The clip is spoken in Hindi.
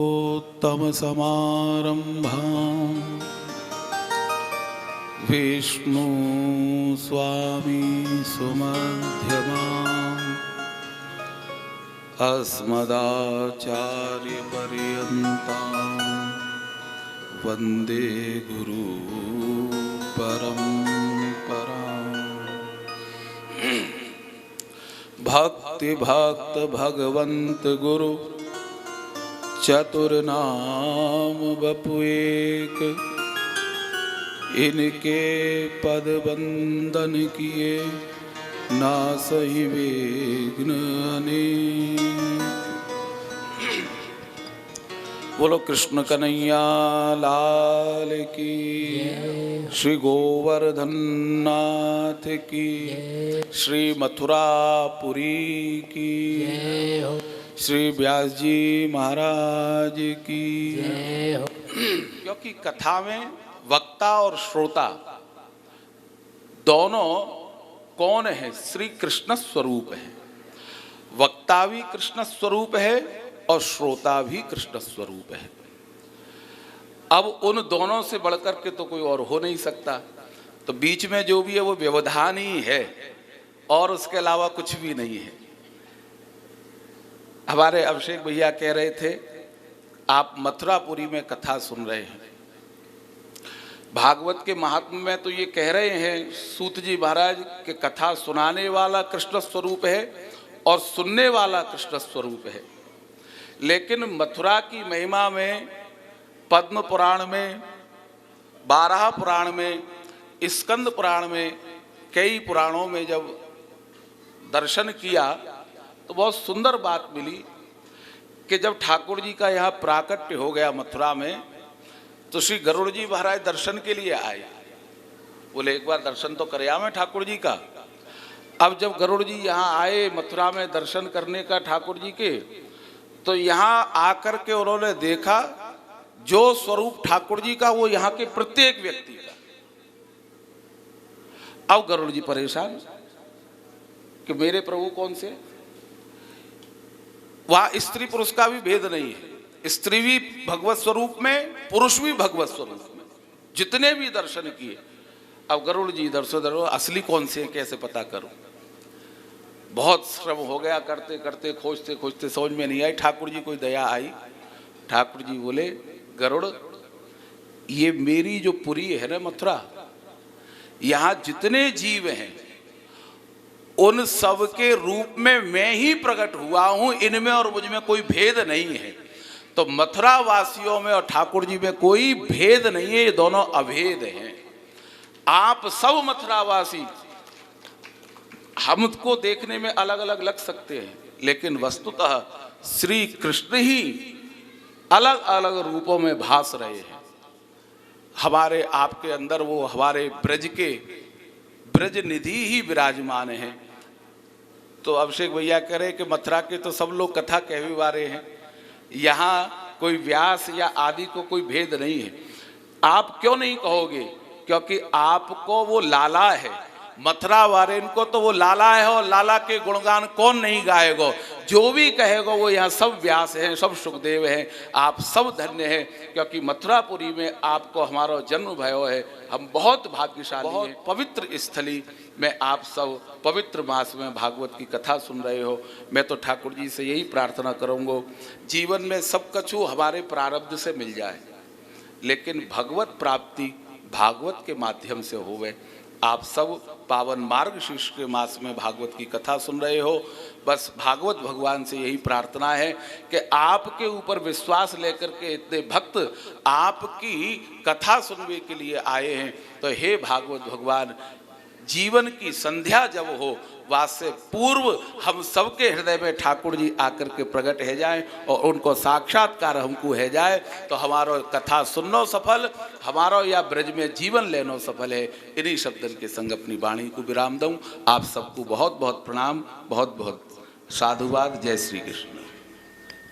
उत्तम समारंभां विष्णु स्वामी सुमध्यमाम् अस्मदाचार्य पर्यन्तां वन्दे गुरु परम्पराम्। भक्ति भक्त भगवंत गुरु चतुर्नाम बपु एक, इनके पद बंदन किए नासहि विघ्न अनेक। बोलो कृष्ण कन्हैया लाल की, श्री गोवर्धन नाथ की, श्री मथुरापुरी की, श्री व्यास जी महाराज की। क्योंकि कथा में वक्ता और श्रोता दोनों कौन है? श्री कृष्ण स्वरूप है। वक्ता भी कृष्ण स्वरूप है और श्रोता भी कृष्ण स्वरूप है। अब उन दोनों से बढ़कर के तो कोई और हो नहीं सकता। तो बीच में जो भी है वो व्यवधान ही है और उसके अलावा कुछ भी नहीं है। हमारे अभिषेक भैया कह रहे थे आप मथुरापुरी में कथा सुन रहे हैं। भागवत के महात्म्य में तो ये कह रहे हैं सूत जी महाराज कि कथा सुनाने वाला कृष्ण स्वरूप है और सुनने वाला कृष्ण स्वरूप है। लेकिन मथुरा की महिमा में पद्म पुराण में, 12 पुराण में, स्कंद पुराण में, कई पुराणों में जब दर्शन किया तो बहुत सुंदर बात मिली कि जब ठाकुर जी का यहाँ प्राकट्य हो गया मथुरा में तो श्री गरुड़ जी महाराज दर्शन के लिए आए। बोले एक बार दर्शन तो कर आवे ठाकुर जी का। अब जब गरुड़ जी यहाँ आए मथुरा में दर्शन करने का ठाकुर जी के, तो यहाँ आकर के उन्होंने देखा जो स्वरूप ठाकुर जी का वो यहाँ के प्रत्येक व्यक्ति का। अब गरुड़ जी परेशान कि मेरे प्रभु कौन से? वहां स्त्री पुरुष का भी भेद नहीं है। स्त्री भी भगवत स्वरूप में, पुरुष भी भगवत स्वरूप में, जितने भी दर्शन किए। अब गरुड़ जी दर्शन असली कौन से कैसे पता करूं? बहुत श्रम हो गया, करते करते खोजते खोजते समझ में नहीं आई। ठाकुर जी कोई दया आई। ठाकुर जी बोले गरुड़, ये मेरी जो पुरी है ना मथुरा, यहाँ जितने जीव हैं उन सब के रूप में मैं ही प्रकट हुआ हूं। इनमें और मुझ में कोई भेद नहीं है। तो मथुरा वासियों में और ठाकुर जी में कोई भेद नहीं है, ये दोनों अभेद हैं। आप सब मथुरावासी हमको देखने में अलग अलग लग सकते हैं, लेकिन वस्तुतः श्री कृष्ण ही अलग अलग रूपों में भास रहे हैं। हमारे आपके अंदर वो हमारे ब्रज के ब्रज निधि ही विराजमान है। तो अभिषेक भैया कह रहे कि मथुरा के तो सब लोग कथा कहने वाले हैं, यहाँ कोई व्यास या आदि को कोई भेद नहीं है। आप क्यों नहीं कहोगे? क्योंकि आपको वो लाला है। मथुरा वाले इनको तो वो लाला है और लाला के गुणगान कौन नहीं गाएगा? जो भी कहेगा वो यहाँ सब व्यास हैं, सब सुखदेव हैं। आप सब धन्य हैं क्योंकि मथुरापुरी में आपको हमारा जन्म भयो है। हम बहुत भाग्यशाली हैं। पवित्र स्थली में आप सब पवित्र मास में भागवत की कथा सुन रहे हो। मैं तो ठाकुर जी से यही प्रार्थना करूँगा जीवन में सब कछु हमारे प्रारब्ध से मिल जाए, लेकिन भगवत प्राप्ति भागवत के माध्यम से होवे। आप सब पावन मार्गशीर्ष के मास में भागवत की कथा सुन रहे हो। बस भागवत भगवान से यही प्रार्थना है कि आपके ऊपर विश्वास लेकर के इतने भक्त आपकी कथा सुनने के लिए आए हैं। तो हे भागवत भगवान, जीवन की संध्या जब हो वासे पूर्व हम सबके हृदय में ठाकुर जी आकर के प्रकट है जाए और उनको साक्षात्कार हमको है जाए तो हमारा कथा सुननो सफल, हमारा या ब्रज में जीवन लेनो सफल है। इन्हीं शब्दन के संग अपनी वाणी को विराम दूं। आप सबको बहुत बहुत प्रणाम, बहुत बहुत साधुवाद। जय श्री कृष्ण।